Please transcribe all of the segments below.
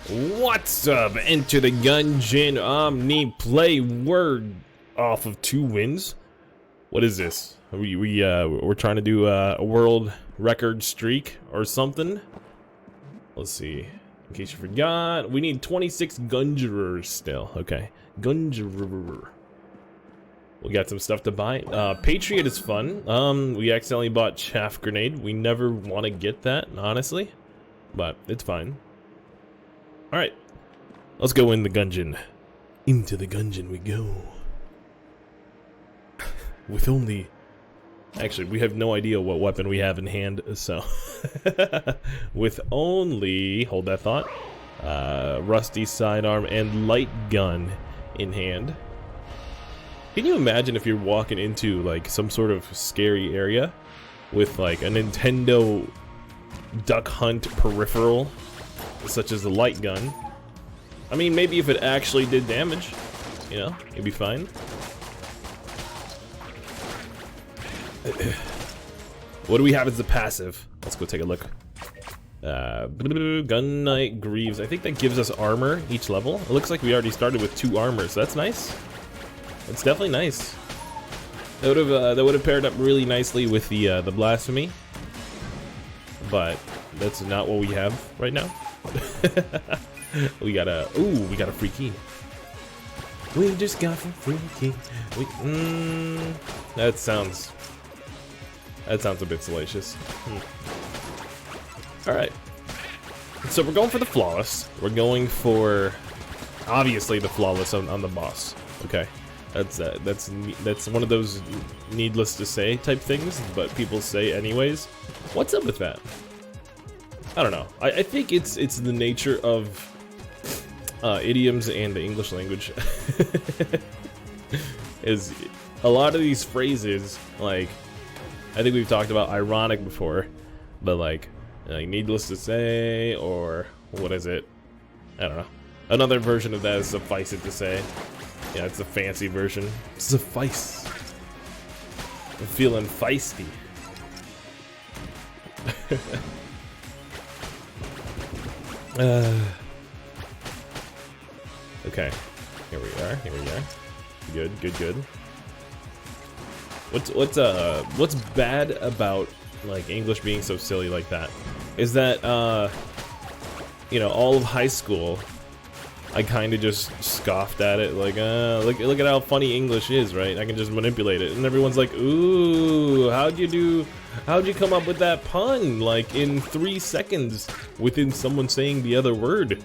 What's up? Enter the Gungeon omniplay. We're off of 2 wins. What is this? We're trying to do a world record streak or something. Let's see. In case you forgot, we need 26 Gungerers still. Okay, Gungerer. We got some stuff to buy. Patriot is fun. We accidentally bought Chaff Grenade. We never want to get that, honestly, but it's fine. All right, let's go in the Gungeon. Into the Gungeon we go. With only... Actually, we have no idea what weapon we have in hand, so... With only... Hold that thought. Rusty sidearm and light gun in hand. Can you imagine if you're walking into, like, some sort of scary area with, like, a Nintendo Duck Hunt peripheral, such as the light gun? I mean, maybe if it actually did damage, you know, it'd be fine. What do we have as the passive? Let's go take a look. Gun Knight Greaves. I think that gives us armor each level. It looks like we already started with 2 armor, so that's nice. That's definitely nice. That would have paired up really nicely with the blasphemy, but that's not what we have right now. we got a free key. We just got a free key. That sounds a bit salacious. All right, so we're going for the flawless. We're going for obviously the flawless on the boss. Okay, that's one of those needless to say type things, but people say anyways. What's up with that? I don't know. I think it's the nature of idioms and the English language. Is a lot of these phrases, like, I think we've talked about ironic before, but like needless to say, or what is it? I don't know. Another version of that is suffice it to say. Yeah, it's a fancy version. Suffice. I'm feeling feisty. Okay, here we are. Good. What's bad about like English being so silly like that is that you know, all of high school I kind of just scoffed at it, like look at how funny English is, right? I can just manipulate it, and everyone's like, ooh, how'd you come up with that pun like in 3 seconds within someone saying the other word?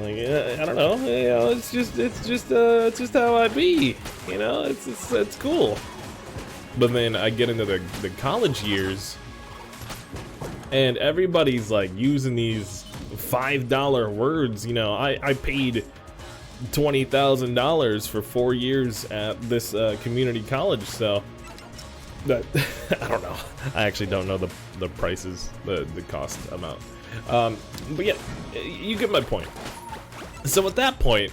Like, I don't know, you know, it's just how I be, you know, it's cool. But then I get into the college years, and everybody's like using these $5 words. You know, I paid $20,000 for 4 years at this community college, so that I don't know. I actually don't know the prices, the cost amount. But yeah, you get my point. So at that point,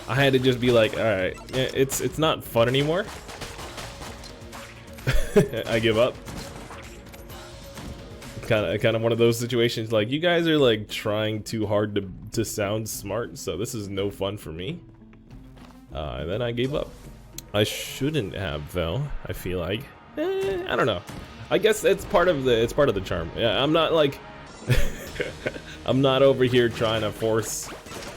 I had to just be like, all right, it's not fun anymore. I give up. Kind of one of those situations, like, you guys are like trying too hard to sound smart, so this is no fun for me. And then I gave up. I shouldn't have, though. I feel like, I don't know. I guess it's part of the charm. Yeah, I'm not like I'm not over here trying to force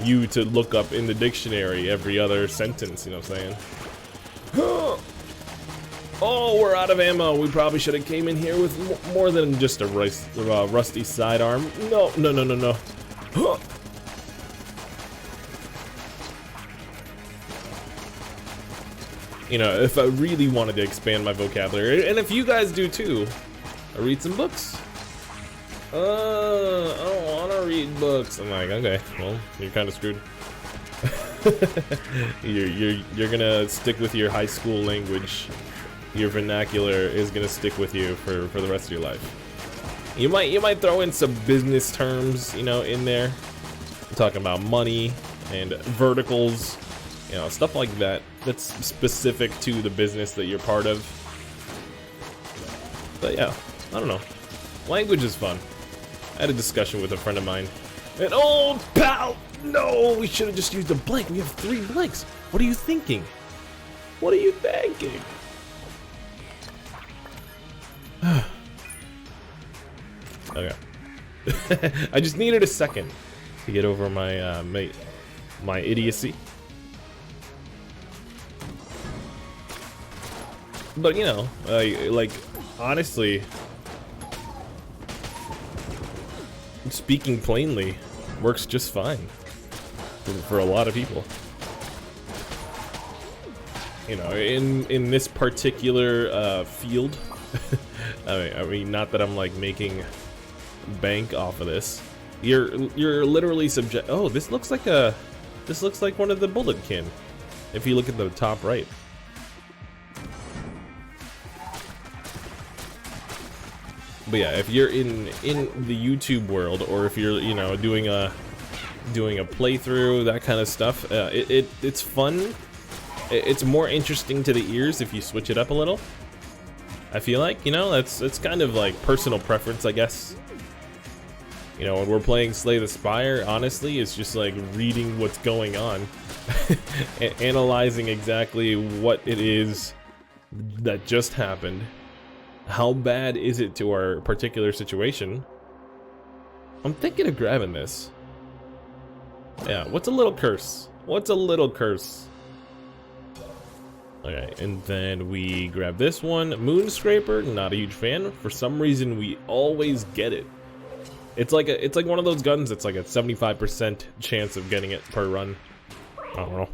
you to look up in the dictionary every other sentence, you know what I'm saying? Oh, we're out of ammo. We probably should have came in here with more than just a rusty sidearm. No. You know, if I really wanted to expand my vocabulary, and if you guys do too, I read some books. I don't want to read books. I'm like, okay, well, you're kind of screwed. you're gonna stick with your high school language. Your vernacular is gonna stick with you for the rest of your life. You might throw in some business terms, you know, in there. I'm talking about money and verticals, you know, stuff like that. That's specific to the business that you're part of. But yeah, I don't know. Language is fun. I had a discussion with a friend of mine And oh, pal! No, we should have just used a blank. We have 3 blanks. What are you thinking? What are you thinking? Okay. I just needed a second to get over my my idiocy. But you know, like honestly, speaking plainly, works just fine for a lot of people. You know, in this particular field. I mean, not that I'm like making bank off of this. You're literally subject. Oh, this looks like one of the bullet kin. If you look at the top right. But yeah, if you're in the YouTube world, or if you're doing a playthrough, that kind of stuff, it's fun. It's more interesting to the ears if you switch it up a little. I feel like, it's kind of like personal preference, I guess. You know, when we're playing Slay the Spire, honestly, it's just like reading what's going on, and analyzing exactly what it is that just happened. How bad is it to our particular situation? I'm thinking of grabbing this. Yeah, what's a little curse? What's a little curse? Okay, and then we grab this one. Moonscraper, not a huge fan. For some reason, we always get it. It's like one of those guns that's like a 75% chance of getting it per run. I don't know.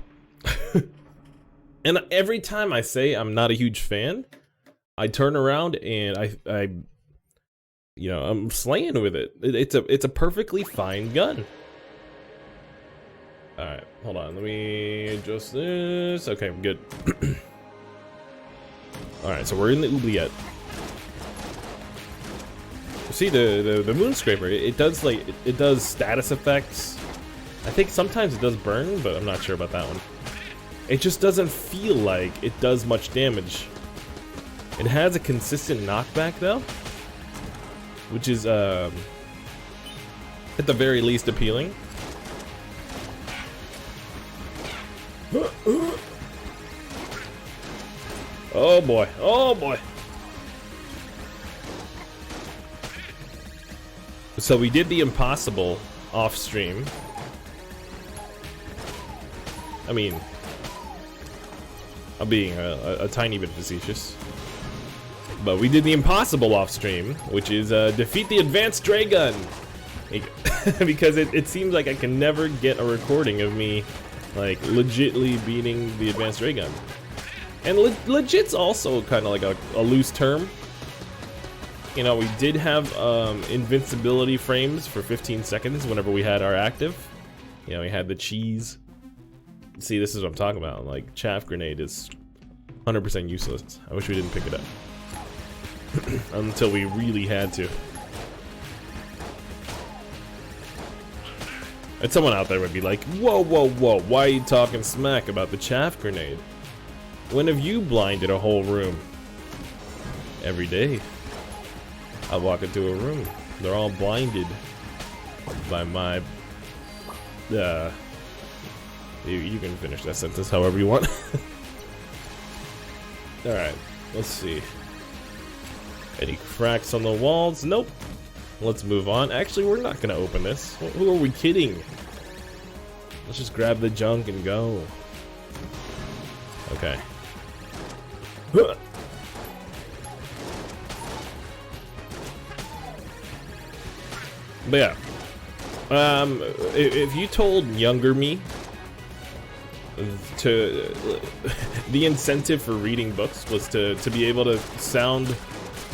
And every time I say I'm not a huge fan, I turn around and I'm slaying with it. It's a perfectly fine gun. All right, hold on. Let me adjust this. Okay, I'm good. All right, so we're in the oubliette. See the Moonscraper. It does status effects. I think sometimes it does burn, but I'm not sure about that one. It just doesn't feel like it does much damage. It has a consistent knockback though, which is at the very least appealing. Oh boy, oh boy. So we did the impossible off stream. I mean, I'm being a tiny bit facetious. But we did the impossible off stream, which is defeat the advanced ray gun. Because it seems like I can never get a recording of me like legitly beating the advanced ray gun. And legit's also kind of like a loose term. You know, we did have invincibility frames for 15 seconds whenever we had our active. You know, we had the cheese. See, this is what I'm talking about. Like, chaff grenade is 100% useless. I wish we didn't pick it up. Until we really had to. And someone out there would be like, whoa, whoa, whoa, why are you talking smack about the chaff grenade? When have you blinded a whole room? Every day. I walk into a room. They're all blinded by my... you can finish that sentence however you want. Alright, let's see. Any cracks on the walls? Nope. Let's move on. Actually, we're not gonna open this. Who are we kidding? Let's just grab the junk and go. Okay. But yeah, if you told younger me the incentive for reading books was to be able to sound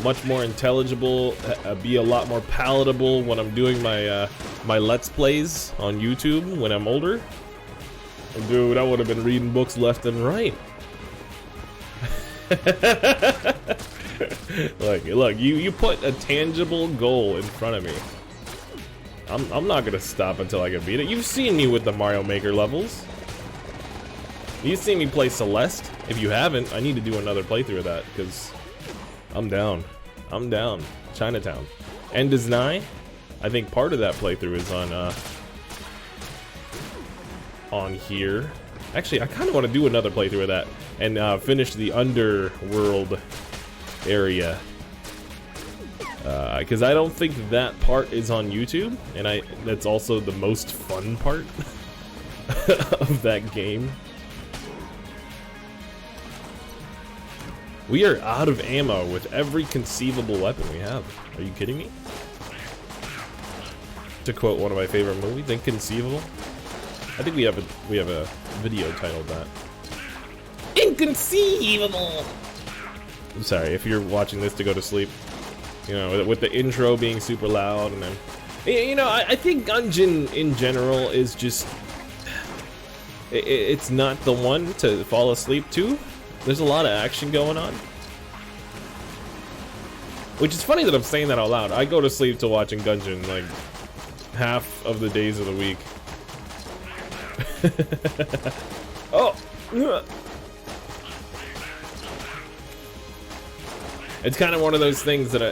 much more intelligible, be a lot more palatable when I'm doing my my Let's Plays on YouTube when I'm older, dude, I would have been reading books left and right. Look, you put a tangible goal in front of me. I'm not gonna stop until I can beat it. You've seen me with the Mario Maker levels. You've seen me play Celeste. If you haven't, I need to do another playthrough of that, because I'm down. I'm down. Chinatown. End is nigh. I think part of that playthrough is on here. Actually, I kind of want to do another playthrough of that and finish the underworld area. Because I don't think that part is on YouTube, and that's also the most fun part of that game. We are out of ammo with every conceivable weapon we have. Are you kidding me? To quote one of my favorite movies, Inconceivable. I think we have a video titled that. Inconceivable. I'm sorry if you're watching this to go to sleep. You know, with the intro being super loud, and then, you know, I think Gungeon in general is just, it's not the one to fall asleep to. There's a lot of action going on, which is funny that I'm saying that out loud. I go to sleep to watching Gungeon like half of the days of the week. Oh. It's kind of one of those things that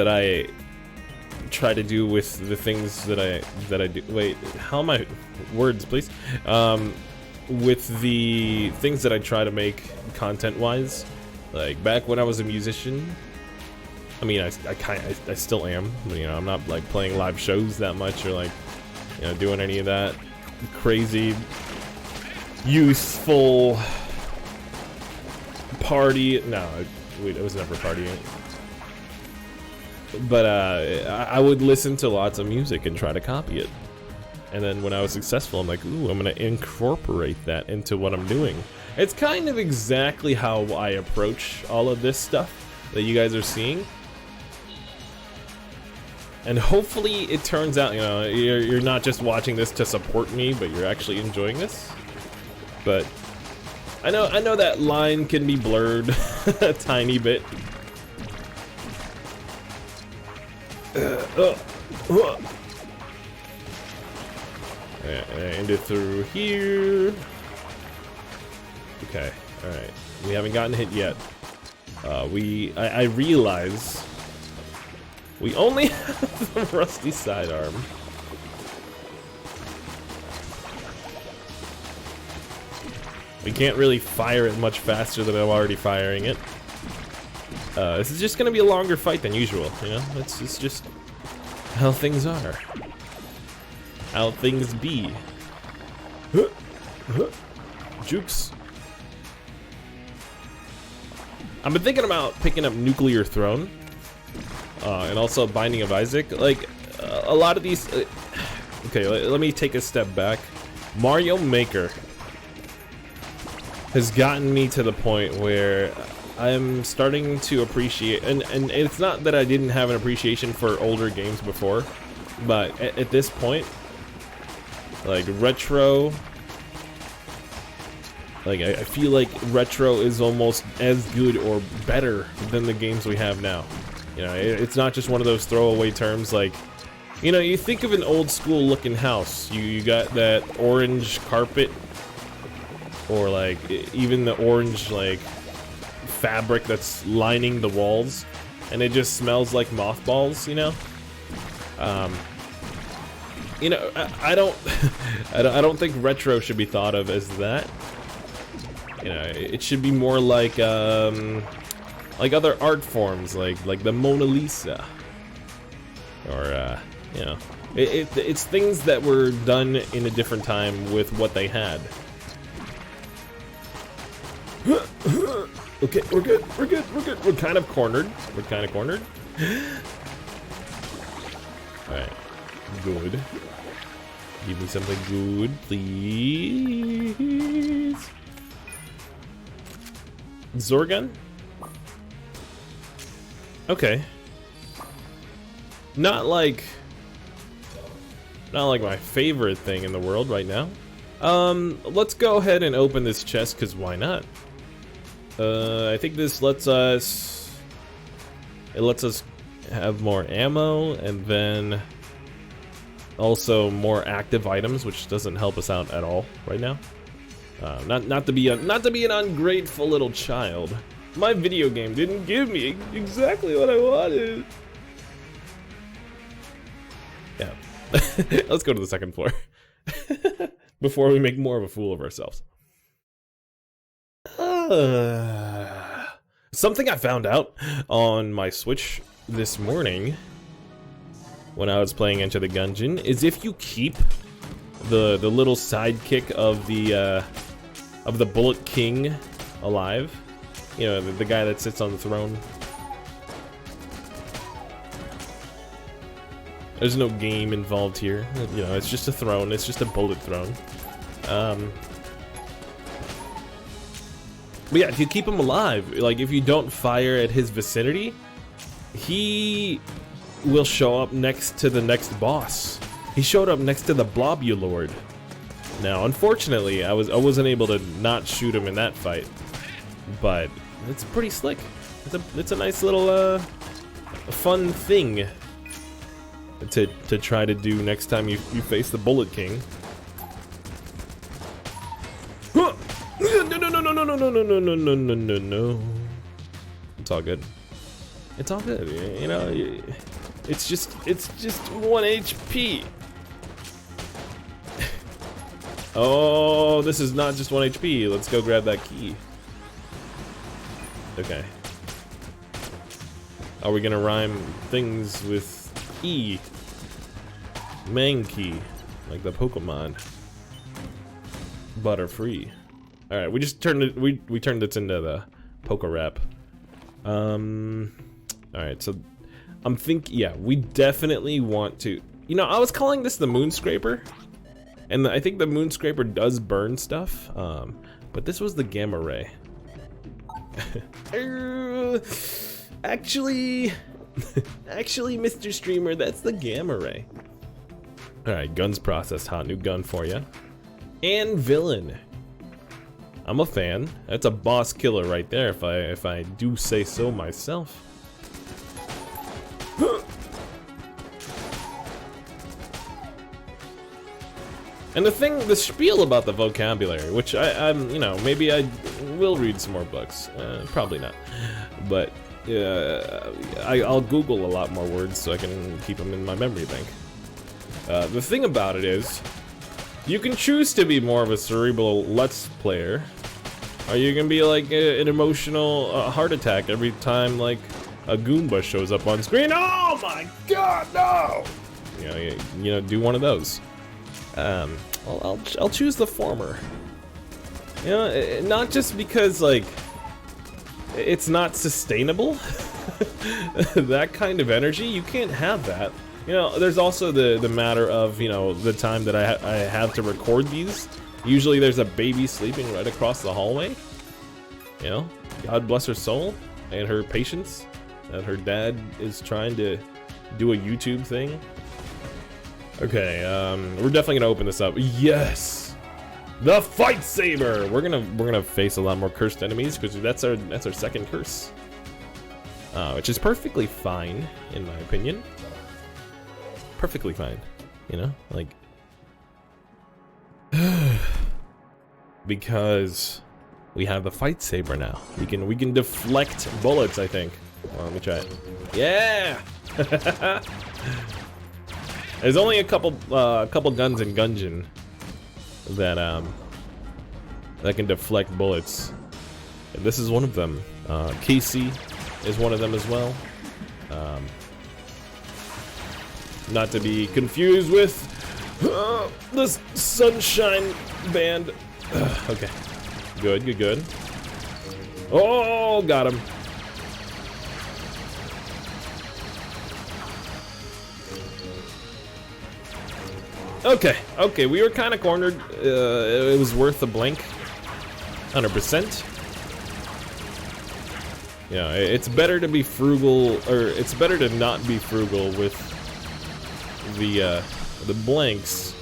I try to do with the things that I do. Wait, how am I? Words, please. With the things that I try to make content-wise, like back when I was a musician. I mean, I still am. You know, I'm not like playing live shows that much or like, you know, doing any of that crazy, youthful. Party? No, it was never partying. But I would listen to lots of music and try to copy it. And then when I was successful, I'm like, ooh, I'm gonna incorporate that into what I'm doing. It's kind of exactly how I approach all of this stuff that you guys are seeing. And hopefully it turns out, you know, you're not just watching this to support me, but you're actually enjoying this. But I know that line can be blurred a tiny bit. And it through here. Okay, alright. We haven't gotten hit yet. I realize we only have the rusty sidearm. We can't really fire it much faster than I'm already firing it. This is just gonna be a longer fight than usual, you know? It's just how things are. How things be. Jukes. I've been thinking about picking up Nuclear Throne. And also Binding of Isaac. Like, a lot of these... okay, let me take a step back. Mario Maker has gotten me to the point where I'm starting to appreciate, and it's not that I didn't have an appreciation for older games before, but at this point, like retro, like I feel like retro is almost as good or better than the games we have now. You know, it's not just one of those throwaway terms like, you know, you think of an old school looking house, you got that orange carpet, or like even the orange like fabric that's lining the walls, and it just smells like mothballs, you know. You know, I don't think retro should be thought of as that. You know, it should be more like other art forms, like the Mona Lisa, or you know, it's things that were done in a different time with what they had. Okay, we're good. We're kind of cornered. Alright, good. Give me something good, please. Zorgon? Okay. Not like my favorite thing in the world right now. Let's go ahead and open this chest, because why not? I think this lets us have more ammo, and then also more active items, which doesn't help us out at all right now. Not to be an ungrateful little child. My video game didn't give me exactly what I wanted. Yeah. Let's go to the second floor. Before we make more of a fool of ourselves. Something I found out on my Switch this morning when I was playing Enter the Gungeon is if you keep the little sidekick of the Bullet King alive, you know, the guy that sits on the throne. There's no game involved here, you know, it's just a throne, it's just a bullet throne. But yeah, if you keep him alive, like if you don't fire at his vicinity, he will show up next to the next boss. He showed up next to the Blobulord. Now, unfortunately, I wasn't able to not shoot him in that fight, but it's pretty slick. It's a nice little fun thing to try to do next time you face the Bullet King. No, no. It's all good. It's all good. You know, it's just 1 HP. Oh, this is not just 1 HP. Let's go grab that key. Okay. Are we gonna rhyme things with E? Mankey, like the Pokemon. Butterfree. All right, we just turned it. We turned this into the Poke Rap. All right, so I'm thinking. Yeah, we definitely want to. You know, I was calling this the Moon Scraper, and I think the Moon Scraper does burn stuff. But this was the Gamma Ray. Actually, Mr. Streamer, that's the Gamma Ray. All right, guns processed. Hot new gun for you. And villain. I'm a fan. That's a boss killer right there, if I do say so myself. And the spiel about the vocabulary, which I'm, you know, maybe I will read some more books. Probably not, but I'll Google a lot more words so I can keep them in my memory bank. The thing about it is, you can choose to be more of a cerebral Let's Player, or you can be like an emotional heart attack every time like a Goomba shows up on screen. Oh my God, no! You know, do one of those. I'll choose the former. You know, not just because like it's not sustainable. That kind of energy, you can't have that. You know, there's also the matter of, you know, the time that I have to record these. Usually there's a baby sleeping right across the hallway. You know, God bless her soul and her patience that her dad is trying to do a YouTube thing. Okay, we're definitely gonna open this up. Yes, the Fight Saber. We're gonna face a lot more cursed enemies because that's our second curse, which is perfectly fine in my opinion. Perfectly fine, you know, like because we have the Fight Saber now. We can deflect bullets. I think. Well, let me try it. Yeah. There's only a couple guns in Gungeon that can deflect bullets, and this is one of them. Casey is one of them as well. Not to be confused with the Sunshine Band. Okay, good. Oh, got him. Okay, we were kind of cornered. It was worth a blink. 100%. Yeah, it's better to be frugal, or it's better to not be frugal with the blanks,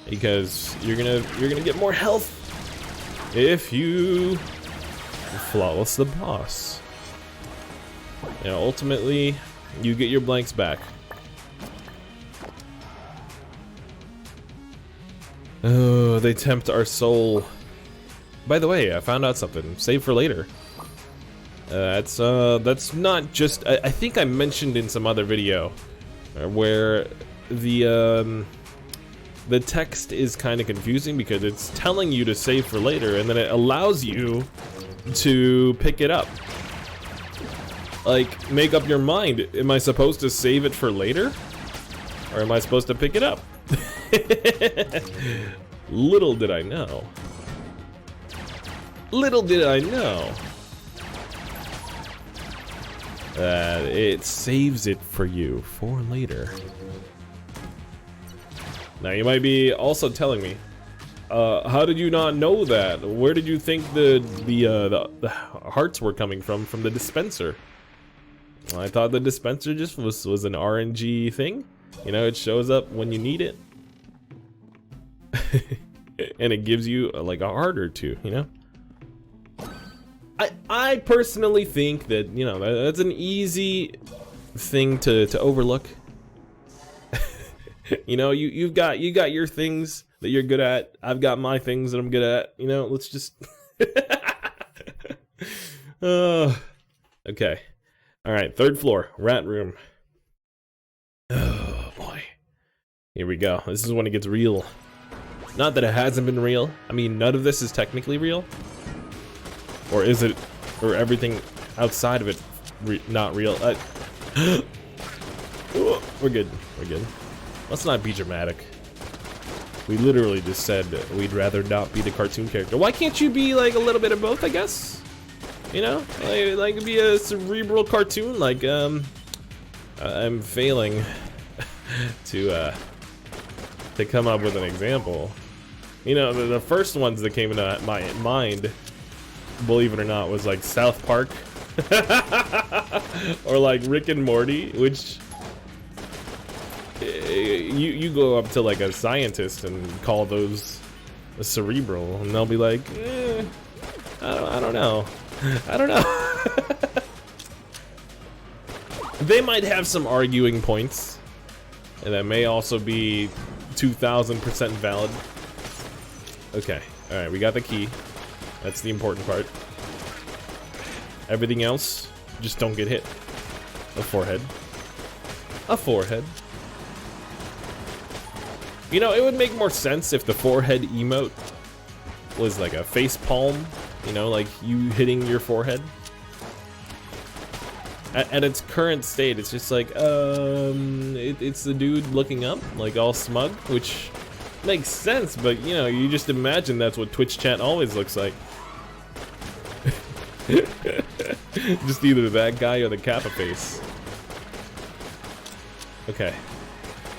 because you're gonna get more health if you flawless the boss. You know, ultimately, you get your blanks back. Oh, they tempt our soul. By the way, I found out something. Save for later. That's not just. I think I mentioned in some other video where the text is kind of confusing because it's telling you to save for later, and then it allows you to pick it up. Like, make up your mind. Am I supposed to save it for later? Or am I supposed to pick it up? Little did I know. Little did I know. That it saves it for you for later. Now you might be also telling me, how did you not know that? Where did you think the hearts were coming from the dispenser? I thought the dispenser just was an RNG thing. You know, it shows up when you need it. And it gives you like a heart or two, you know? I personally think that, you know, that's an easy thing to overlook. You know, you got your things that you're good at. I've got my things that I'm good at. You know, let's just okay. All right, 3rd floor, rat room. Oh boy. Here we go. This is when it gets real. Not that it hasn't been real. I mean, none of this is technically real. Or is it, or everything outside of it not real? We're good, we're good. Let's not be dramatic. We literally just said that we'd rather not be the cartoon character. Why can't you be like a little bit of both, I guess? You know, like be a cerebral cartoon, like, I'm failing to come up with an example. You know, the first ones that came into my mind, believe it or not, was like South Park or like Rick and Morty, which you go up to like a scientist and call those cerebral, and they'll be like, I don't know. I don't know. They might have some arguing points, and that may also be 2000% valid. Okay, alright, we got the key. That's the important part. Everything else, just don't get hit. A forehead. A forehead. You know, it would make more sense if the forehead emote was like a face palm. You know, like you hitting your forehead. At its current state, it's just like, it's the dude looking up, like all smug, which makes sense, but you know, you just imagine that's what Twitch chat always looks like. Just either that guy or the Kappa face. Okay.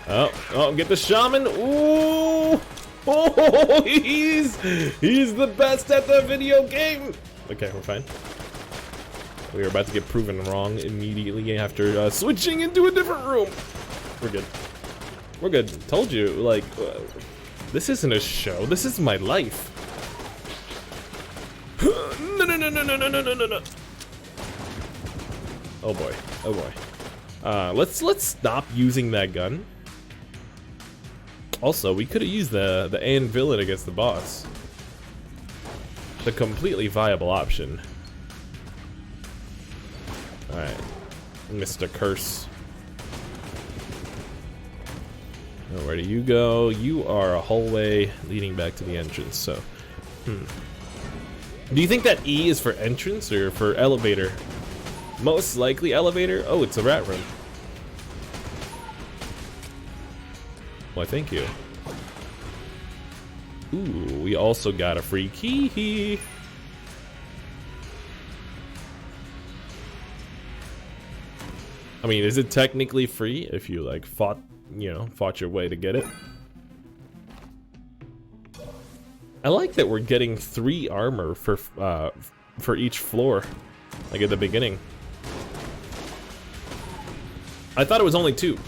Oh, get the shaman. Ooh! Oh, he's the best at the video game. Okay, we're fine. We were about to get proven wrong immediately after switching into a different room. We're good. We're good. Told you, like, this isn't a show. This is my life. No. Oh boy. Oh boy. Let's stop using that gun. Also, we could have used the anvil against the boss. The completely viable option. Alright. Mr. Curse. Now, where do you go? You are a hallway leading back to the entrance, so... Do you think that E is for entrance or for elevator? Most likely elevator? Oh, it's a rat room. Why, thank you. Ooh, we also got a free key. I mean, is it technically free if you like fought your way to get it? I like that we're getting 3 armor for each floor, like at the beginning. I thought it was only 2.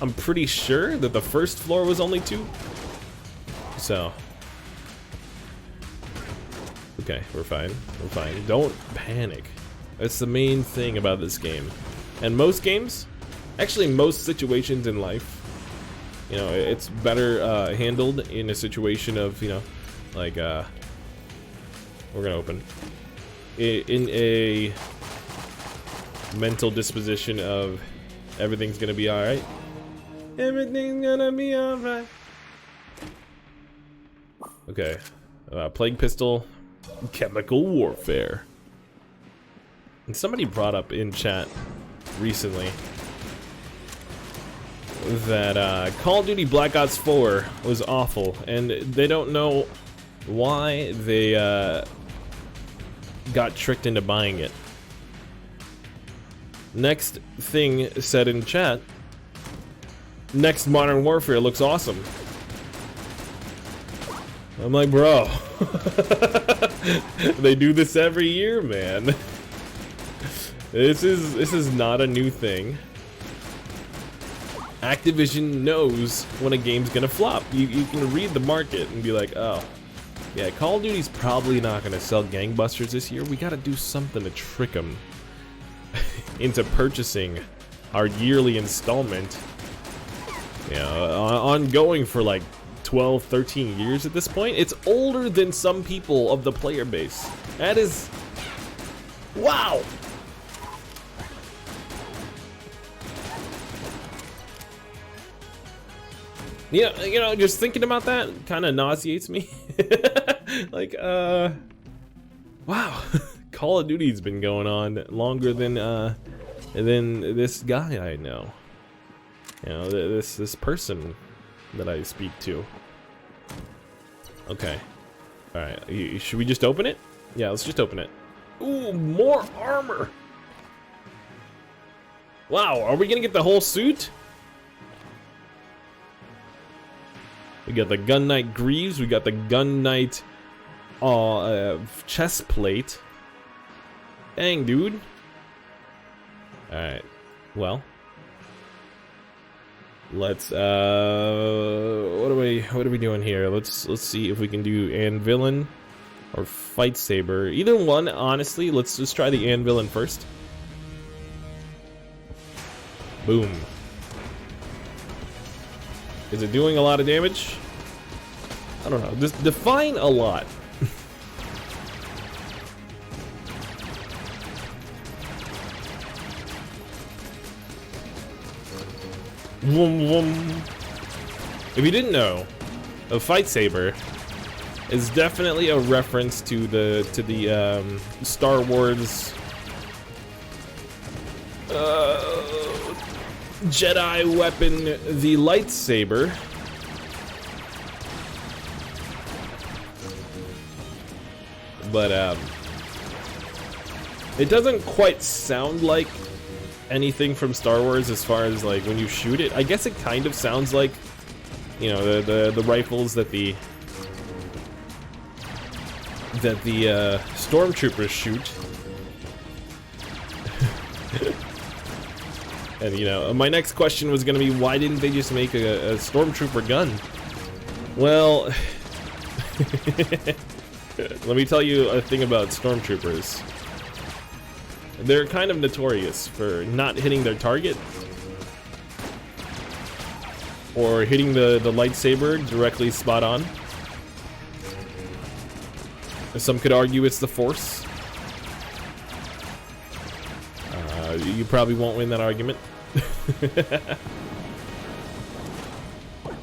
I'm pretty sure that the first floor was only 2. So, okay, we're fine. We're fine. Don't panic. That's the main thing about this game. And most games, actually most situations in life, you know, it's better handled in a situation of, you know, like, we're gonna open. In a mental disposition of everything's gonna be alright. Everything's gonna be alright. Okay. Plague pistol, chemical warfare. And somebody brought up in chat recently that Call of Duty Black Ops 4 was awful, and they don't know why they got tricked into buying it. Next thing said in chat, next Modern Warfare looks awesome. I'm like, bro, they do this every year, man. This is not a new thing. Activision knows when a game's gonna flop. You can read the market and be like, oh, yeah, Call of Duty's probably not gonna sell gangbusters this year. We gotta do something to trick them into purchasing our yearly installment. You know, ongoing for like 12, 13 years at this point. It's older than some people of the player base. That is... wow! Yeah, you know, just thinking about that kind of nauseates me. Like, wow. Call of Duty's been going on longer than this guy I know. You know, this person that I speak to. Okay. Alright, should we just open it? Yeah, let's just open it. Ooh, more armor! Wow, are we gonna get the whole suit? We got the Gun Knight Greaves, we got the Gun Knight chest plate. Dang, dude. Alright, well. Let's what are we doing here? Let's see if we can do Anvilin or Fight Saber. Either one, honestly. Let's just try the Anvilin first. Boom. Is it doing a lot of damage? I don't know. Just define a lot. If you didn't know, a Fight Saber is definitely a reference to the Star Wars Jedi weapon, the lightsaber. But it doesn't quite sound like anything from Star Wars as far as like when you shoot it. I guess it kind of sounds like, you know, the rifles that the stormtroopers shoot. And you know, my next question was gonna be, why didn't they just make a stormtrooper gun? Well, let me tell you a thing about stormtroopers. They're kind of notorious for not hitting their target or hitting the lightsaber directly spot on. Some could argue it's the Force. You probably won't win that argument.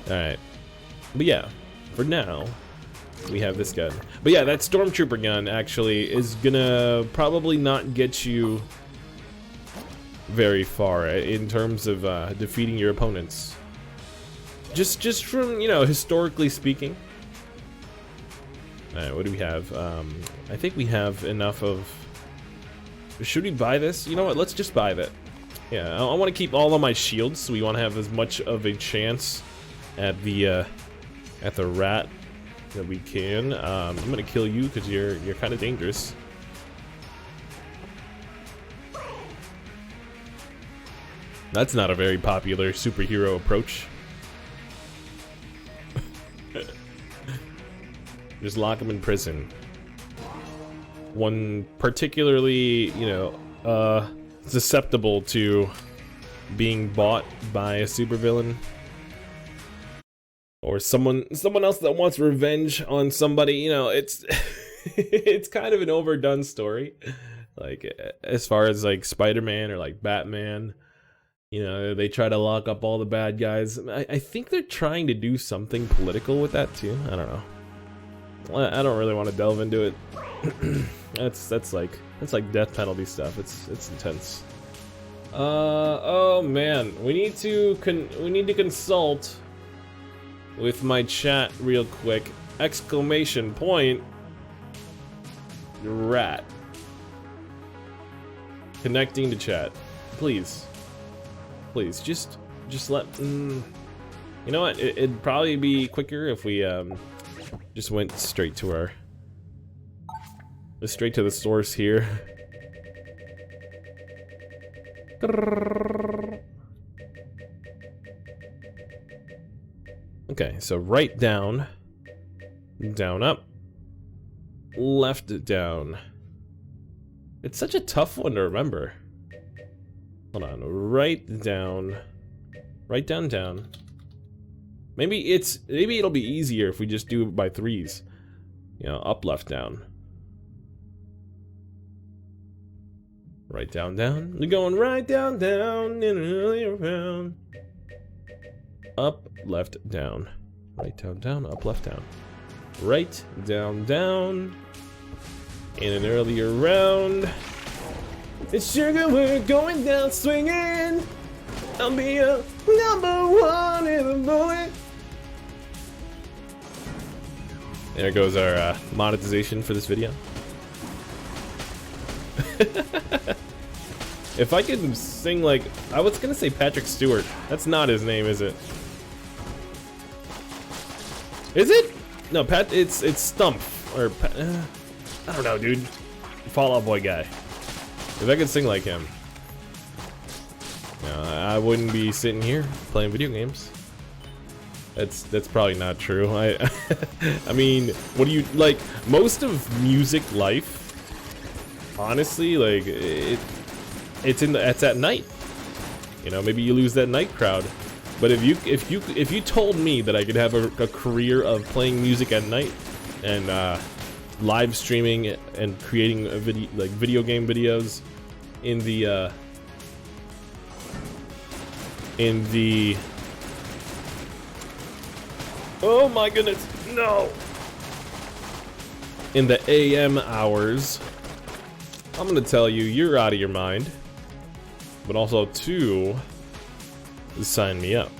Alright. But yeah, for now, we have this gun. But yeah, that stormtrooper gun actually is gonna probably not get you very far in terms of defeating your opponents. Just from, you know, historically speaking. Alright, what do we have? I think we have enough of... Should we buy this? You know what, let's just buy that. Yeah, I want to keep all of my shields, so we want to have as much of a chance at the rat that we can. I'm gonna kill you because you're kind of dangerous. That's not a very popular superhero approach. Just lock him in prison. One particularly, you know, susceptible to being bought by a supervillain. Or someone else that wants revenge on somebody. You know, it's it's kind of an overdone story. Like, as far as like Spider-Man or like Batman, You know, they try to lock up all the bad guys. I think they're trying to do something political with that too. I don't know. I don't really want to delve into it. that's like death penalty stuff. It's intense. Oh man, we need to consult with my chat real quick. Exclamation point. Rat. Connecting to chat. Please. Please, just let... you know what? It'd probably be quicker if we just went straight to the source here. Okay, so right down, down up, left down. It's such a tough one to remember. Hold on, right down, down. Maybe it'll be easier if we just do it by threes. You know, up, left, down. Right down, down. We're going right down, down, in an earlier round. Up, left, down. Right down, down, up, left, down. Right down, down. In an earlier round. It's sugar, we're going down swinging. I'll be a #1 in the bullet. There goes our monetization for this video. If I could sing like, I was gonna say Patrick Stewart. That's not his name, is it? Is it? No, it's Stump or I don't know, dude. Fall Out Boy guy. If I could sing like him, I wouldn't be sitting here playing video games. That's probably not true. I mean, what do you like? Most of music life, honestly, like it's at night. You know, maybe you lose that night crowd. But if you told me that I could have a career of playing music at night and live streaming and creating a video game videos in the oh my goodness, no, in the AM hours, I'm gonna tell you, you're out of your mind. But also, two, sign me up.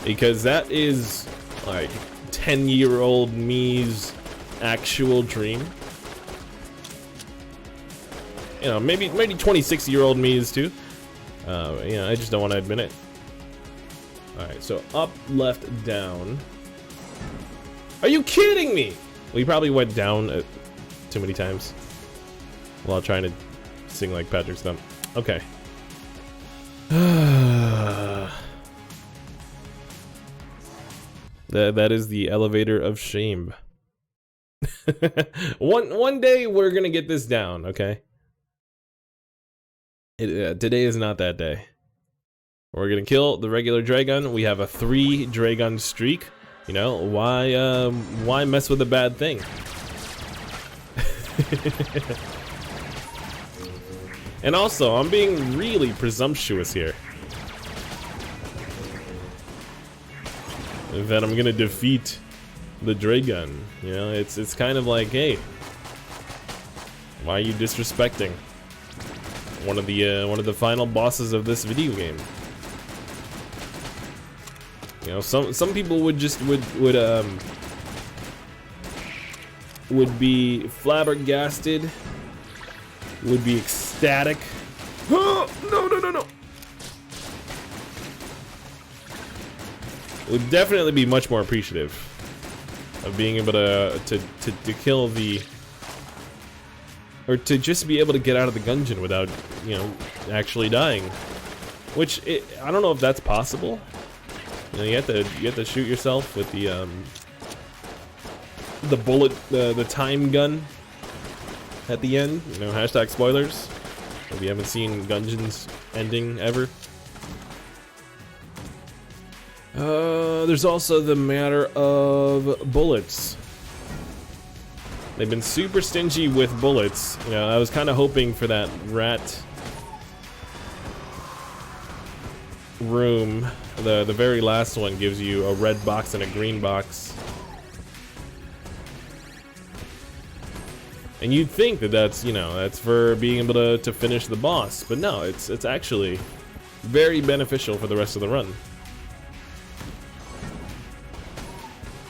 Because that is like 10-year-old me's actual dream. You know, maybe 26-year-old me's too. You know, I just don't want to admit it. Alright, so up, left, down. Are you kidding me? We probably went down too many times while trying to sing like Patrick Stump. Okay. That is the elevator of shame. One day we're gonna get this down, okay? Today is not that day. We're gonna kill the regular Dragon. We have a 3 Dragon streak. You know, why mess with a bad thing? And also, I'm being really presumptuous here. That I'm gonna defeat the Dragon. You know, it's kind of like, hey, why are you disrespecting one of the final bosses of this video game? You know, some people would be flabbergasted, would be ecstatic. Oh, no. Would definitely be much more appreciative of being able to kill the, or to just be able to get out of the gungeon without, you know, actually dying. Which I don't know if that's possible. You know, you have to shoot yourself with the bullet, the time gun at the end. You know, hashtag spoilers. If you haven't seen Gungeon's ending ever. There's also the matter of bullets. They've been super stingy with bullets. You know, I was kind of hoping for that rat room. The very last one gives you a red box and a green box. And you'd think that that's, you know, that's for being able to finish the boss, but no, it's actually very beneficial for the rest of the run.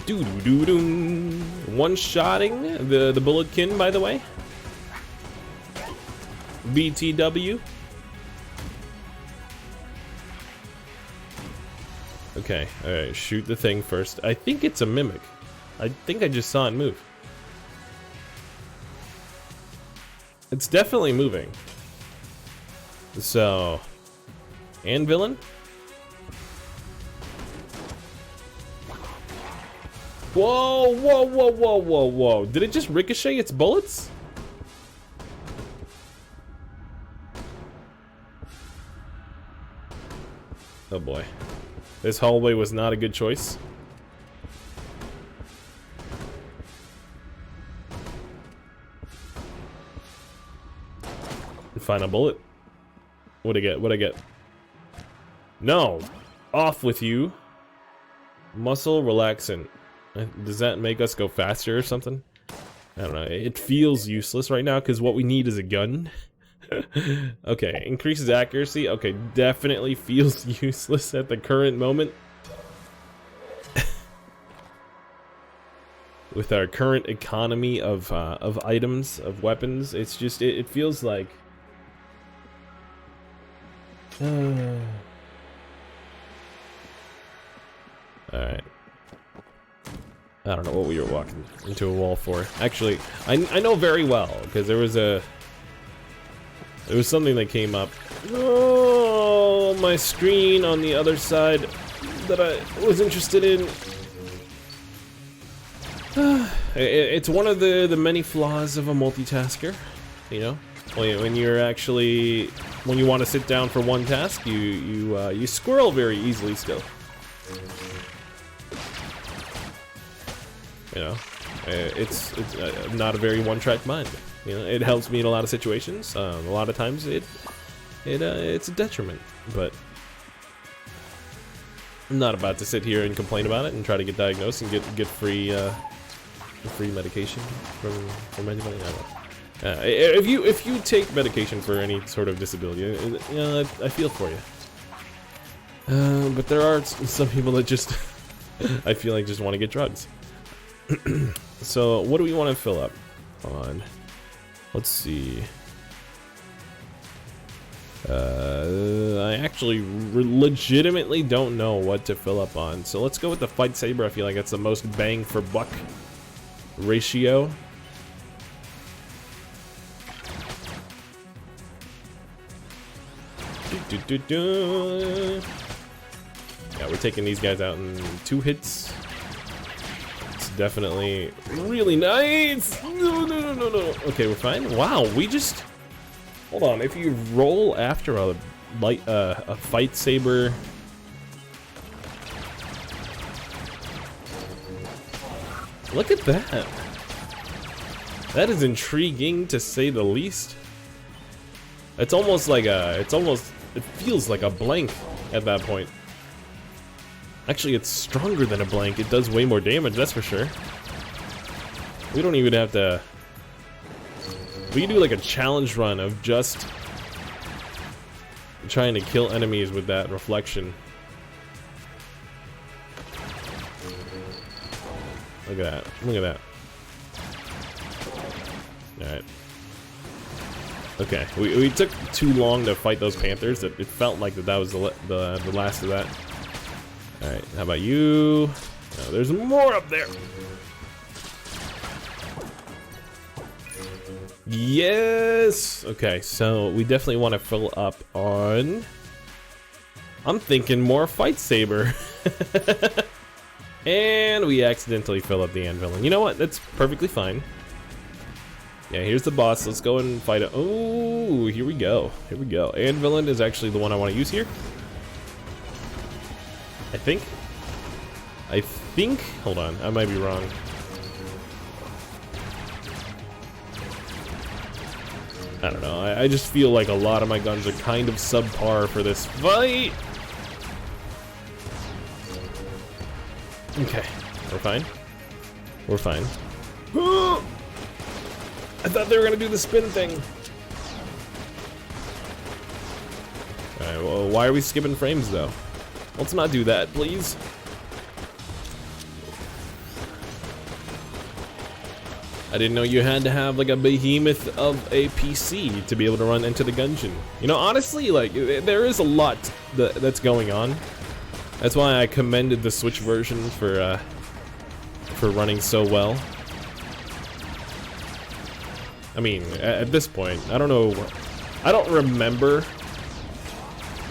Doo-doo-doo-doo. One-shotting the bulletkin, by the way. BTW. Okay, alright, shoot the thing first. I think it's a mimic. I think I just saw it move. It's definitely moving. So, and villain? Whoa, whoa, whoa, whoa, whoa, whoa. Did it just ricochet its bullets? Oh boy. This hallway was not a good choice. Final bullet. What'd I get? What'd I get? No! Off with you. Muscle relaxant. Does that make us go faster or something? I don't know. It feels useless right now because what we need is a gun. Okay, increases accuracy. Okay, definitely feels useless at the current moment. With our current economy of items, of weapons, it's just, it feels like... Alright. I don't know what we were walking into a wall for. Actually, I know very well, because there was something that came up. Oh, my screen on the other side that I was interested in. It's one of the many flaws of a multitasker, you know? When you're actually, when you want to sit down for one task, you squirrel very easily still. You know, it's not a very one-track mind. You know, it helps me in a lot of situations. A lot of times it's a detriment, but I'm not about to sit here and complain about it and try to get diagnosed and get free medication from anybody. If you take medication for any sort of disability, you know, I feel for you. But there are some people that just I feel like just want to get drugs. So what do we want to fill up on? Let's see. I actually legitimately don't know what to fill up on. So let's go with the fight saber. I feel like that's the most bang for buck ratio. Yeah, we're taking these guys out in 2 hits. It's definitely really nice. No. Okay, we're fine. Wow, we just... Hold on, if you roll after a fight saber... Look at that. That is intriguing to say the least. It's almost like it feels like a blank at that point. Actually, it's stronger than a blank. It does way more damage, that's for sure. We don't even have to... We can do like a challenge run of just trying to kill enemies with that reflection. Look at that. Look at that. Alright. Okay, we took too long to fight those panthers. It felt like that was the last of that. Alright, how about you? Oh, there's more up there. Yes! Okay, so we definitely want to fill up on... I'm thinking more fight saber. And we accidentally fill up the anvil. And you know what? That's perfectly fine. Yeah, here's the boss. Let's go and fight it. Oh, here we go. Here we go. Anvilin is actually the one I want to use here. I think. Hold on, I might be wrong. I don't know, I just feel like a lot of my guns are kind of subpar for this fight. Okay, we're fine. We're fine. I thought they were gonna do the spin thing. Alright, well, why are we skipping frames though? Let's not do that, please. I didn't know you had to have like a behemoth of a PC to be able to run Enter the Gungeon. You know, honestly, like, there is a lot that's going on. That's why I commended the Switch version for running so well. I mean, at this point, I don't know, I don't remember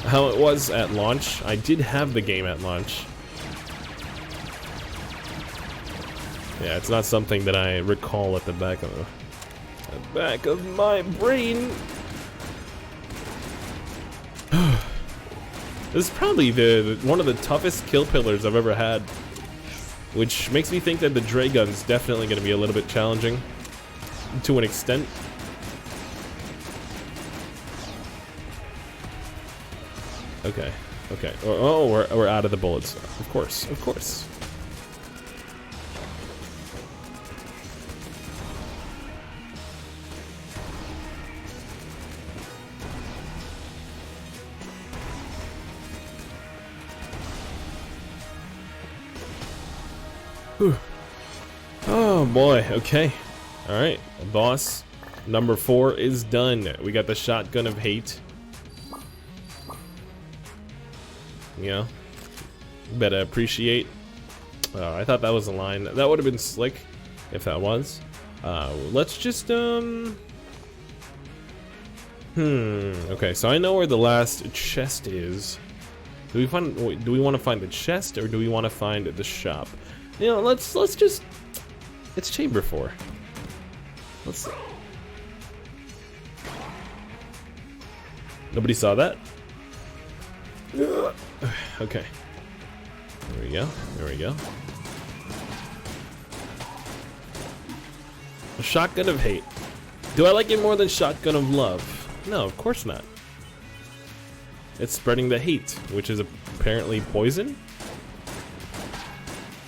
how it was at launch. I did have the game at launch. Yeah, it's not something that I recall at the back of my brain. This is probably one of the toughest kill pillars I've ever had, which makes me think that the Dray Gun's definitely going to be a little bit challenging to an extent. Okay, okay. Oh, we're out of the bullets. Of course, of course. Whew. Oh boy, okay. Alright, boss number 4 is done. We got the shotgun of hate. You know, better appreciate. I thought that was a line. That would have been slick if that was. Let's just okay, so I know where the last chest is. Do we want to find the chest, or do we want to find the shop? You know, let's just, it's chamber 4. Let's see. Nobody saw that? Okay. There we go. There we go. A shotgun of hate. Do I like it more than shotgun of love? No, of course not. It's spreading the hate, which is apparently poison.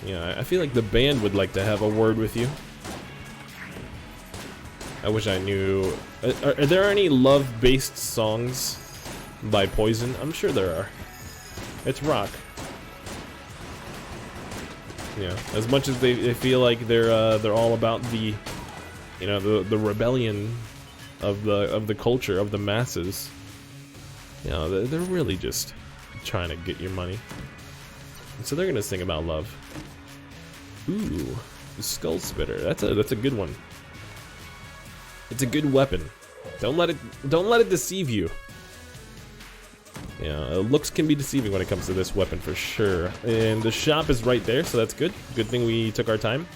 Yeah, I feel like the band would like to have a word with you. I wish I knew. Are there any love-based songs by Poison? I'm sure there are. It's rock. Yeah, as much as they feel like they're all about the, you know, the rebellion of the culture of the masses. You know, they're really just trying to get your money. And so they're gonna sing about love. Ooh, the skull spitter. That's a good one. It's a good weapon. Don't let it deceive you. Yeah, looks can be deceiving when it comes to this weapon for sure. And the shop is right there, so that's good. Good thing we took our time.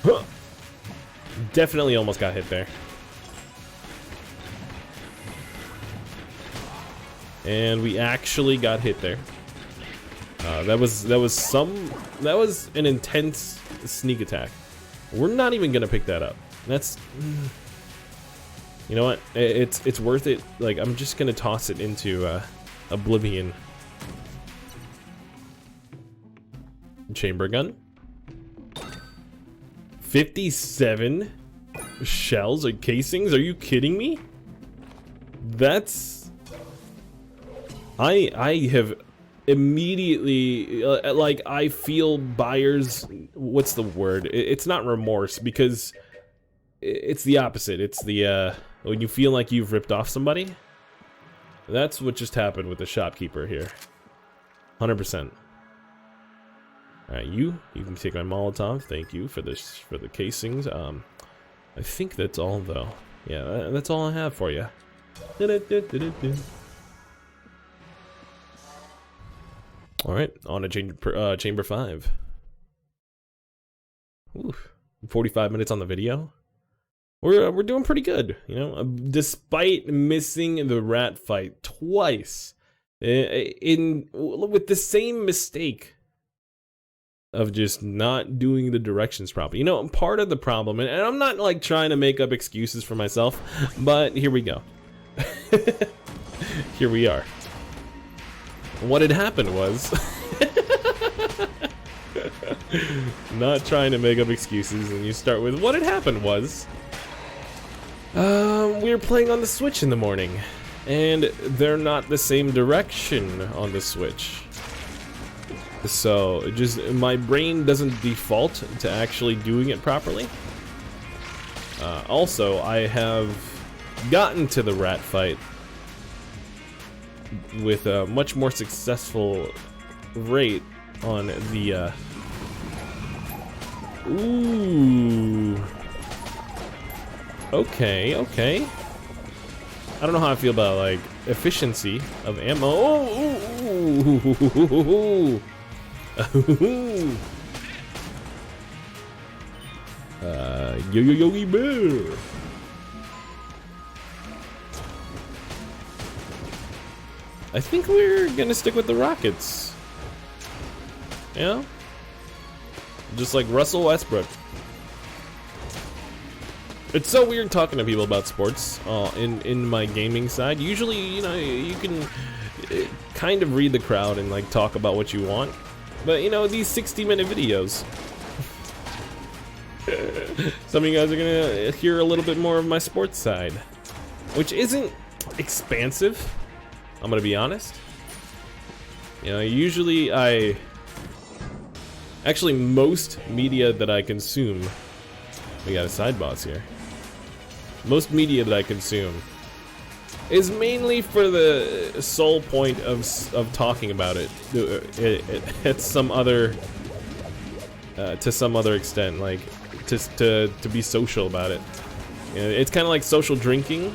Huh. Definitely almost got hit there. And we actually got hit there. That was an intense sneak attack. We're not even gonna pick that up. That's, you know what? It's worth it. Like, I'm just gonna toss it into oblivion. Chamber gun. 57 shells or casings? Are you kidding me? That's, I have immediately like, I feel buyers, what's the word, it's not remorse, because it's the opposite. It's the when you feel like you've ripped off somebody. That's what just happened with the shopkeeper here. 100%. Alright, you can take my Molotov. Thank you for this, for the casings. I think that's all though. Yeah, that's all I have for you. Alright, on to chamber 5. Ooh, 45 minutes on the video. We're doing pretty good, you know, despite missing the rat fight twice with the same mistake. of just not doing the directions properly. You know, part of the problem, and I'm not like trying to make up excuses for myself, but here we go. Here we are. What had happened was, not trying to make up excuses, and you start with what had happened was, we were playing on the Switch in the morning, and they're not the same direction on the Switch. So just my brain doesn't default to actually doing it properly. Also, I have gotten to the rat fight with a much more successful rate on the ooh. Okay. I don't know how I feel about like efficiency of ammo. Oh, Yogi Bear. I think we're gonna stick with the Rockets. Yeah? Just like Russell Westbrook. It's so weird talking to people about sports in my gaming side. Usually, you know, you can kind of read the crowd and like talk about what you want. But you know, these 60-minute videos, some of you guys are gonna hear a little bit more of my sports side, which isn't expansive, I'm gonna be honest. You know, usually actually most media that I consume, we got a side boss here. Most media that I consume is mainly for the sole point of talking about it at some other to some other extent, like to be social about it. You know, it's kind of like social drinking,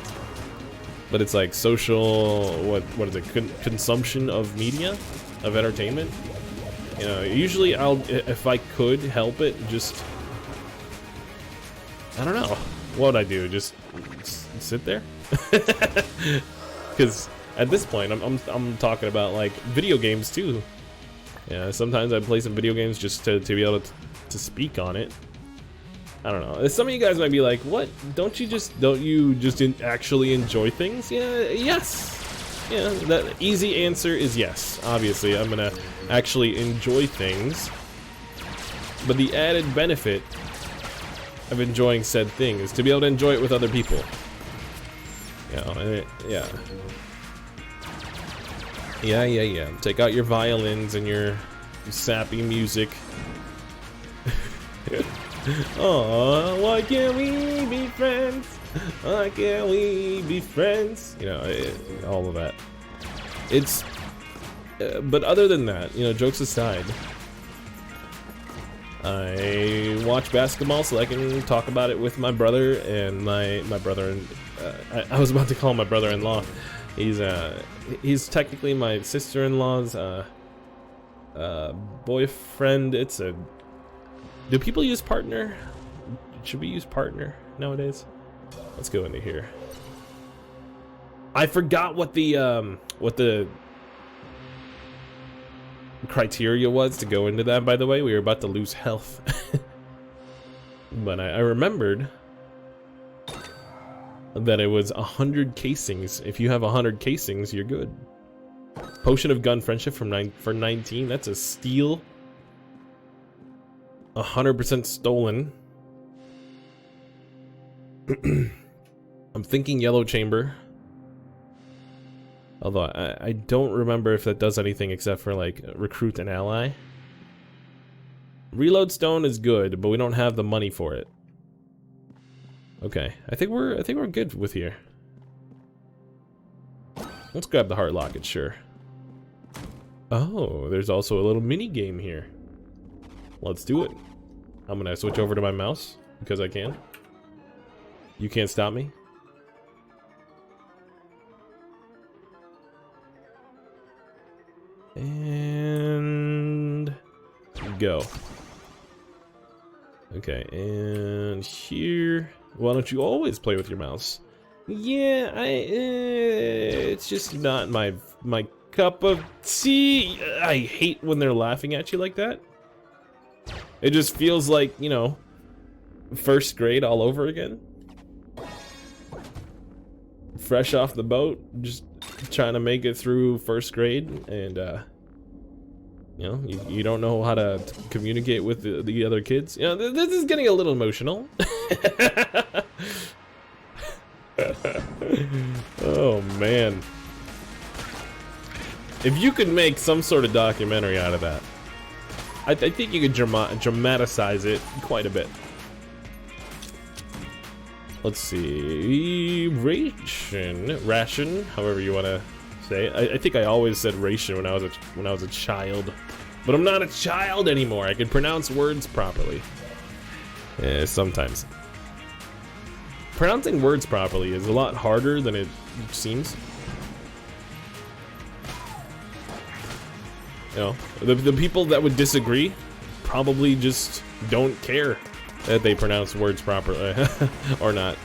but it's like social what is it? Consumption of media, of entertainment. You know, usually I'll, if I could help it, just I don't know what would I do, just sit there. Because at this point, I'm talking about like video games too. Yeah, sometimes I play some video games just to be able to speak on it. I don't know. Some of you guys might be like, "What? Don't you just actually enjoy things?" Yeah, yes. Yeah, that easy answer is yes. Obviously, I'm gonna actually enjoy things, but the added benefit of enjoying said thing is to be able to enjoy it with other people. Yeah. Take out your violins and your sappy music. Oh, why can't we be friends? Why can't we be friends? You know, all of that. It's, but other than that, you know, jokes aside, I watch basketball so I can talk about it with my brother and my brother and I was about to call him my brother-in-law. He's technically my sister-in-law's boyfriend. Do people use partner? Should we use partner nowadays? Let's go into here. I forgot what the criteria was to go into that, by the way. We were about to lose health. But I remembered that it was 100 casings. If you have 100 casings, you're good. Potion of gun friendship for 19. That's a steal. 100% stolen. I'm thinking yellow chamber. Although I don't remember if that does anything except for like recruit an ally. Reload stone is good, but we don't have the money for it. Okay, I think we're good with here. Let's grab the heart locket, sure. Oh, there's also a little mini game here. Let's do it. I'm gonna switch over to my mouse because I can. You can't stop me. And go. Okay, and here. Why don't you always play with your mouse? Yeah, it's just not my cup of tea. I hate when they're laughing at you like that. It just feels like, you know, first grade all over again. Fresh off the boat, just trying to make it through first grade, and you know, you don't know how to communicate with the other kids. You know, this is getting a little emotional. Oh man. If you could make some sort of documentary out of that, I think you could dramatize it quite a bit. Let's see, ration, however you want to say it. I think I always said ration when I was a child, but I'm not a child anymore. I can pronounce words properly. Sometimes. Pronouncing words properly is a lot harder than it seems. You know, the people that would disagree probably just don't care that they pronounce words properly or not.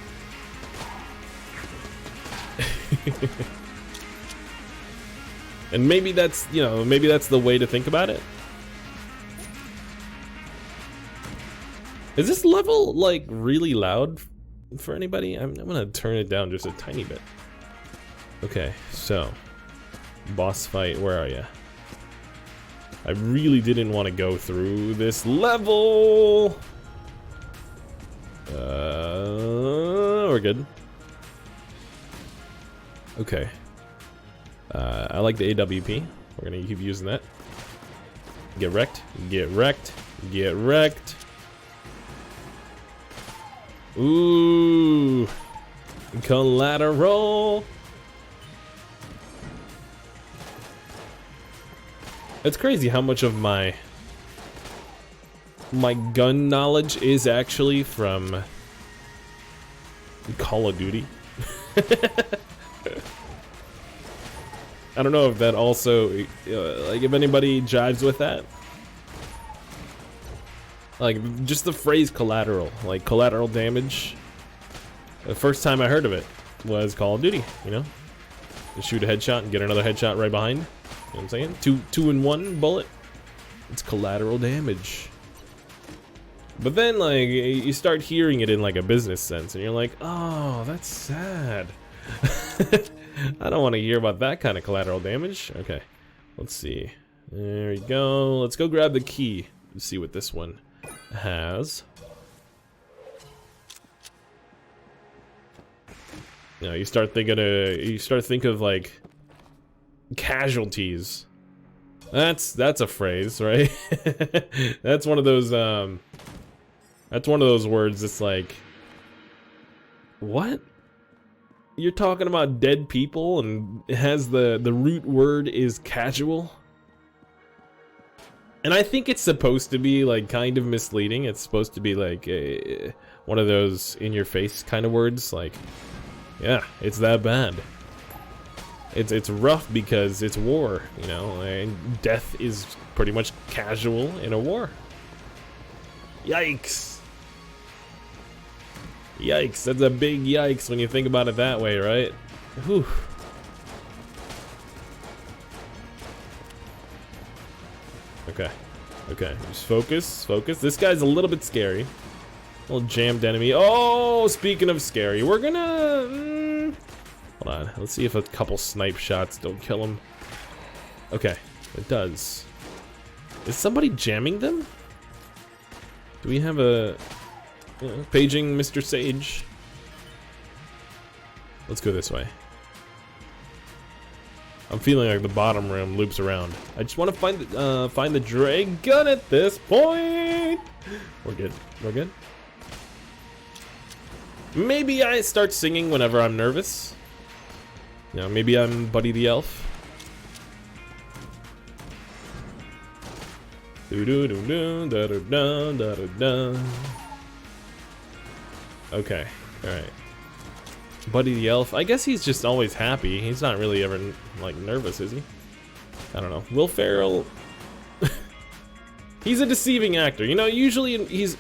And maybe that's, you know, maybe that's the way to think about it. Is this level like really loud for anybody? I'm gonna turn it down just a tiny bit. Okay, so boss fight, where are you? I really didn't want to go through this level. We're good. Okay. I like the AWP. We're gonna keep using that. Get wrecked. Get wrecked. Get wrecked. Ooh. Collateral. It's crazy how much of my gun knowledge is actually from Call of Duty. I don't know if that also, like, if anybody jives with that. Like, just the phrase collateral, like collateral damage. The first time I heard of it was Call of Duty, you know? You shoot a headshot and get another headshot right behind. You know what I'm saying? Two in one bullet. It's collateral damage. But then, like, you start hearing it in, like, a business sense, and you're like, oh, that's sad. I don't want to hear about that kind of collateral damage. Okay, let's see. There we go. Let's go grab the key and see what this one has. You know, you start thinking of like casualties. That's a phrase, right? That's one of those words that's like, what? You're talking about dead people and it has the root word is casual? And I think it's supposed to be like kind of misleading. It's supposed to be like one of those in your face kind of words, like, yeah, it's that bad. It's rough because it's war, you know, and death is pretty much casual in a war. Yikes. Yikes, that's a big yikes when you think about it that way, right? Whew. Okay, okay, just focus. This guy's a little bit scary. A little jammed enemy. Oh, speaking of scary, we're gonna... hold on, let's see if a couple snipe shots don't kill him. Okay, it does. Is somebody jamming them? Do we have a... paging Mr. Sage? Let's go this way. I'm feeling like the bottom room loops around. I just want to find the dragon at this point. We're good. We're good. Maybe I start singing whenever I'm nervous. You know, maybe I'm Buddy the Elf. Do do do do da da da da da da. Okay, all right. Buddy the Elf. I guess he's just always happy. He's not really ever like nervous, is he? I don't know. Will Ferrell. He's a deceiving actor. You know, usually he's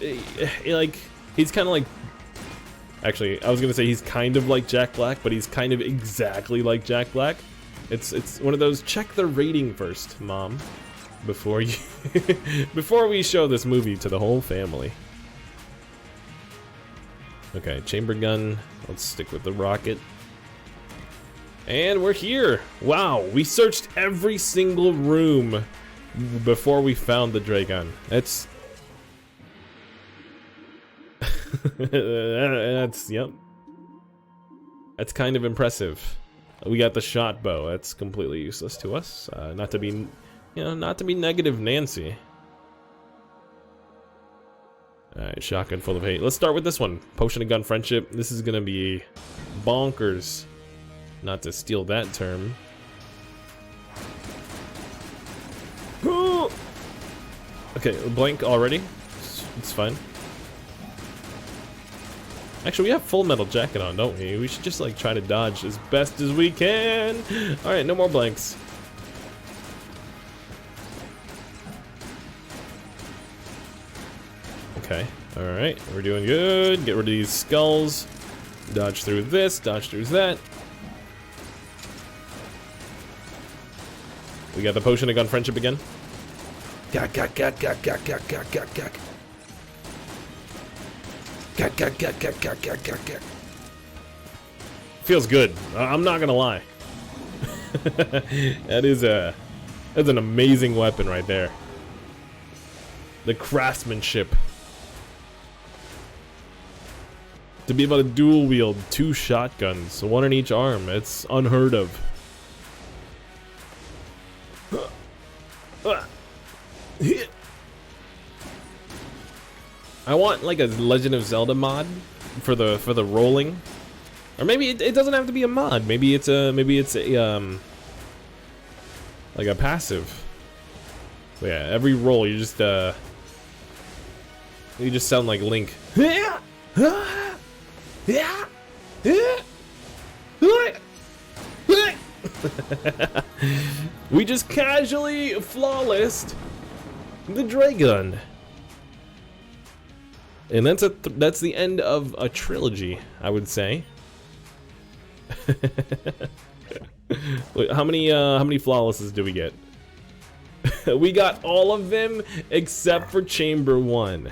like he's kind of like. Actually, I was gonna say he's kind of like Jack Black, but he's kind of exactly like Jack Black. It's one of those check the rating first, mom. before you before we show this movie to the whole family. Okay, chamber gun. Let's stick with the rocket. And we're here. Wow, we searched every single room before we found the Dragon. That's yep. That's kind of impressive. We got the shot bow. That's completely useless to us. Not to be, you know, not to be negative, Nancy. Alright, shotgun full of hate. Let's start with this one. Potion of gun friendship. This is gonna be bonkers. Not to steal that term. Okay, blank already. It's fine. Actually, we have full metal jacket on, don't we? We should just like try to dodge as best as we can. All right, no more blanks. Okay, all right, we're doing good. Get rid of these skulls. Dodge through this, dodge through that. We got the potion of gun friendship again. Gak, gak, gak, gak, gak, gak, gak, gak, gak. Gak, gak, gak, gak, gak, gak, gak, gak. Feels good. I'm not gonna lie. That's an amazing weapon right there. The craftsmanship. To be able to dual wield 2 shotguns, 1 in each arm, it's unheard of. I want like a Legend of Zelda mod for the rolling, or maybe it doesn't have to be a mod. Maybe it's a like a passive. But yeah, every roll you just sound like Link. We just casually flawlessed the Dragon. And that's the end of a trilogy, I would say. Wait, how many flawlesses do we get? We got all of them except for Chamber 1.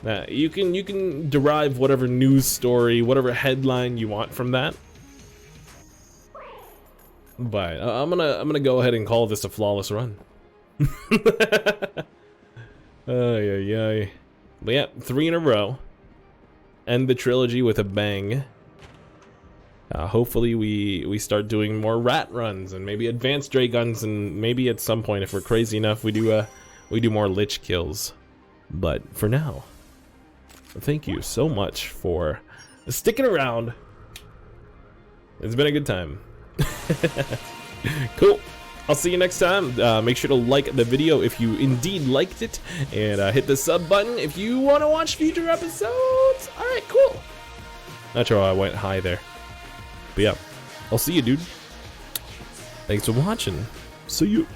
Now, you can derive whatever news story, whatever headline you want from that. But I'm gonna go ahead and call this a flawless run. Ay, ay, ay. But yeah, 3 in a row. End the trilogy with a bang. Hopefully we start doing more rat runs and maybe advanced Dray guns, and maybe at some point, if we're crazy enough, we do more lich kills. But for now, thank you so much for sticking around. It's been a good time. Cool. I'll see you next time. Make sure to like the video if you indeed liked it, and hit the sub button if you want to watch future episodes. Alright, cool. Not sure why I went high there. But yeah, I'll see you, dude. Thanks for watching. See you.